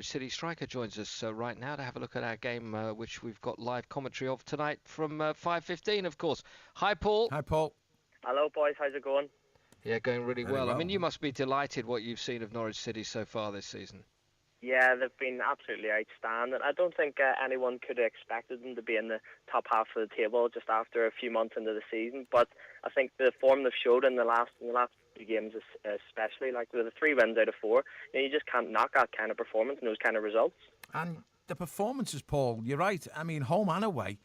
City striker joins us right now to have a look at our game, which we've got live commentary of tonight from 5:15, of course. Hi, Paul. Hi, Paul. Hello, boys. How's it going? Yeah, going really Very well. I well. mean, you must be delighted what you've seen of Norwich City so far this season. Yeah, they've been absolutely outstanding. I don't think anyone could have expected them to be in the top half of the table just after a few months into the season. But I think the form they've showed in the last few games, especially, like with the 3 wins out of 4, you just can't knock that kind of performance and those kind of results. And the performances, Paul, you're right. I mean, home and away,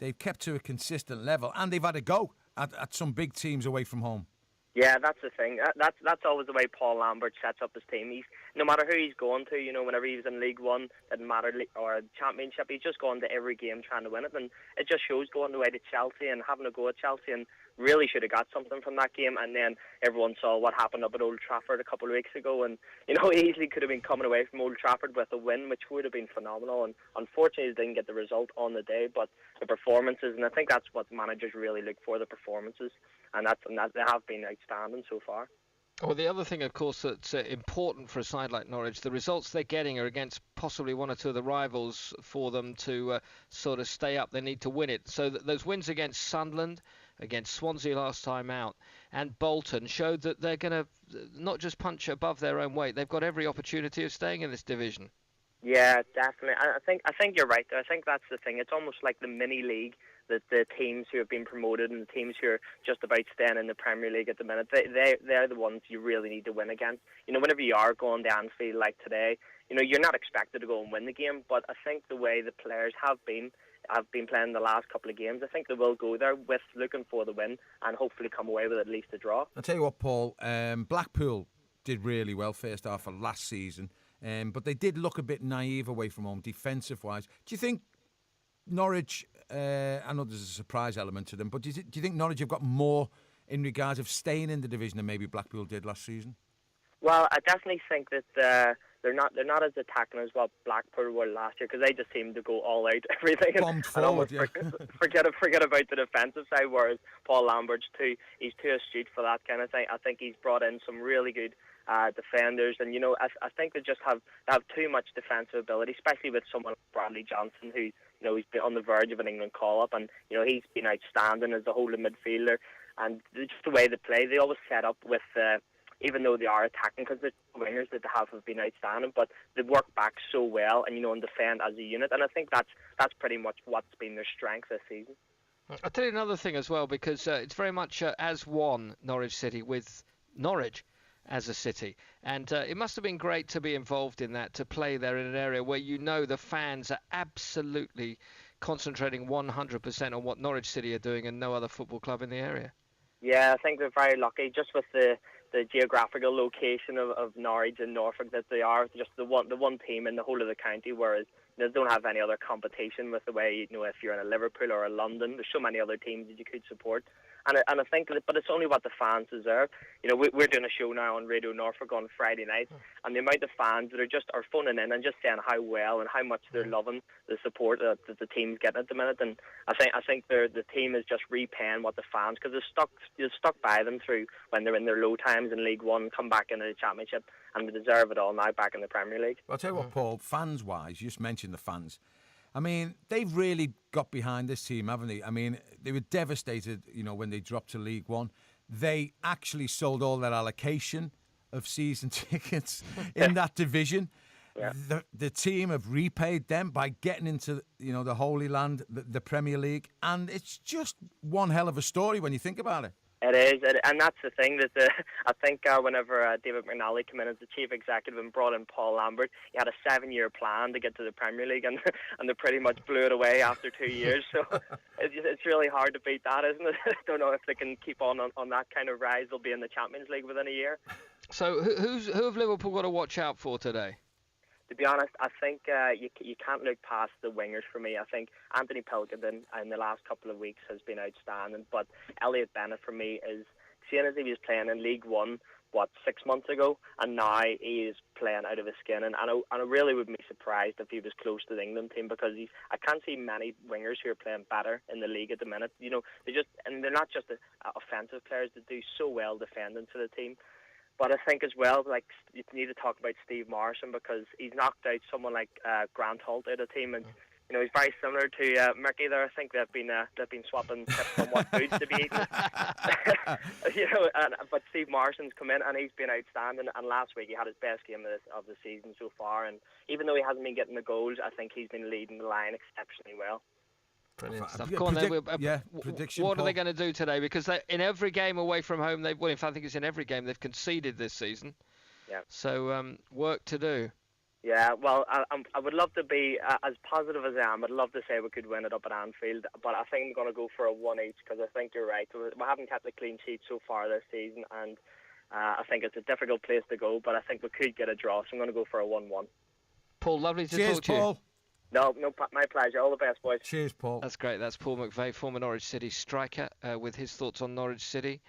they've kept to a consistent level, and they've had a go at some big teams away from home. Yeah, that's the thing. That's always the way Paul Lambert sets up his team. No matter who he's going to, whenever he was in League One, didn't matter, or Championship, he's just going to every game trying to win it. And it just shows going away to Chelsea and having a go at Chelsea, and really should have got something from that game. And then everyone saw what happened up at Old Trafford a couple of weeks ago, and he easily could have been coming away from Old Trafford with a win, which would have been phenomenal. And unfortunately, they didn't get the result on the day, but the performances, and I think that's what managers really look for, the performances, and they have been outstanding so far. Well, the other thing, of course, that's important for a side like Norwich, the results they're getting are against possibly one or two of the rivals. For them to sort of stay up, they need to win it. So those wins against Sunderland, against Swansea last time out, and Bolton showed that they're going to not just punch above their own weight. They've got every opportunity of staying in this division. Yeah, definitely. I think you're right there. I think that's the thing. It's almost like the mini league, that the teams who have been promoted and the teams who are just about staying in the Premier League at the minute, they're the ones you really need to win against. Whenever you are going to Anfield like today, you're not expected to go and win the game, but I think the way the players have been playing the last couple of games, I think they will go there with looking for the win and hopefully come away with at least a draw. I'll tell you what, Paul, Blackpool did really well first half of last season, but they did look a bit naive away from home, defensive-wise. Do you think Norwich, I know there's a surprise element to them, but do you think Norwich have got more in regards of staying in the division than maybe Blackpool did last season? Well, I definitely think that they're not as attacking as what Blackpool were last year, because they just seem to go all out everything Bombed forward, yeah. forget about the defensive side. Whereas Paul Lambert's he's too astute for that kind of thing. I think he's brought in some really good defenders, and I think they just have too much defensive ability, especially with someone like Bradley Johnson, who he's been on the verge of an England call-up, and he's been outstanding as a holding midfielder. And just the way they play, they always set up with, even though they are attacking, because the wingers that they have been outstanding, but they work back so well and and defend as a unit. And I think that's pretty much what's been their strength this season. I'll tell you another thing as well, because it's very much as one, Norwich City, with Norwich as a city, and it must have been great to be involved in that, to play there in an area where the fans are absolutely concentrating 100% on what Norwich City are doing and no other football club in the area. Yeah, I think they're very lucky, just with the geographical location of Norwich and Norfolk, that they are just the one team in the whole of the county, whereas they don't have any other competition with the way, if you're in a Liverpool or a London, there's so many other teams that you could support. And I think but it's only what the fans deserve. We're doing a show now on Radio Norfolk on Friday night, and the amount of fans that are phoning in and just saying how well and how much they're loving the support that the team's getting at the minute. And I think the team is just repaying what the fans, because they've stuck by them through when they're in their low times in League One, come back into the Championship, and they deserve it all now back in the Premier League. Well, I'll tell you what, Paul, fans-wise, you just mentioned the fans. I mean, they've really got behind this team, haven't they? I mean, they were devastated, when they dropped to League One. They actually sold all their allocation of season tickets in that division. Yeah. The team have repaid them by getting into, the Holy Land, the Premier League, and it's just one hell of a story when you think about it. It is, and that's the thing that I think whenever David McNally came in as the chief executive and brought in Paul Lambert, he had a 7-year plan to get to the Premier League, and they pretty much blew it away after 2 years. So it's really hard to beat that, isn't it? I don't know if they can keep on that kind of rise. They'll be in the Champions League within a year. So who have Liverpool got to watch out for today? To be honest, I think you can't look past the wingers for me. I think Anthony Pilkington in the last couple of weeks has been outstanding, but Elliot Bennett for me is, seeing as he was playing in League One, 6 months ago, and now he is playing out of his skin. And I really would be surprised if he was close to the England team, because I can't see many wingers who are playing better in the league at the minute. They're not just offensive players, they do so well defending to the team. But I think as well, like, you need to talk about Steve Morrison, because he's knocked out someone like Grant Holt out of the team, and you know, he's very similar to Micky there. I think they've been swapping tips on what foods to be eating. You know, but Steve Morrison's come in and he's been outstanding. And last week he had his best game of the season so far. And even though he hasn't been getting the goals, I think he's been leading the line exceptionally well. Brilliant stuff. Go on then. Prediction, what Paul? are they going to do today? Because in every game away from home, in fact, I think it's in every game they've conceded this season. Yeah. So work to do. Yeah, well, I would love to be as positive as I am. I'd love to say we could win it up at Anfield, but I think I'm going to go for a 1 each, because I think you're right. We haven't kept a clean sheet so far this season, and I think it's a difficult place to go, but I think we could get a draw, so I'm going to go for a 1-1. Paul, lovely to Cheers, talk to Paul. you. No, my pleasure. All the best, boys. Cheers, Paul. That's great. That's Paul McVeigh, former Norwich City striker, with his thoughts on Norwich City.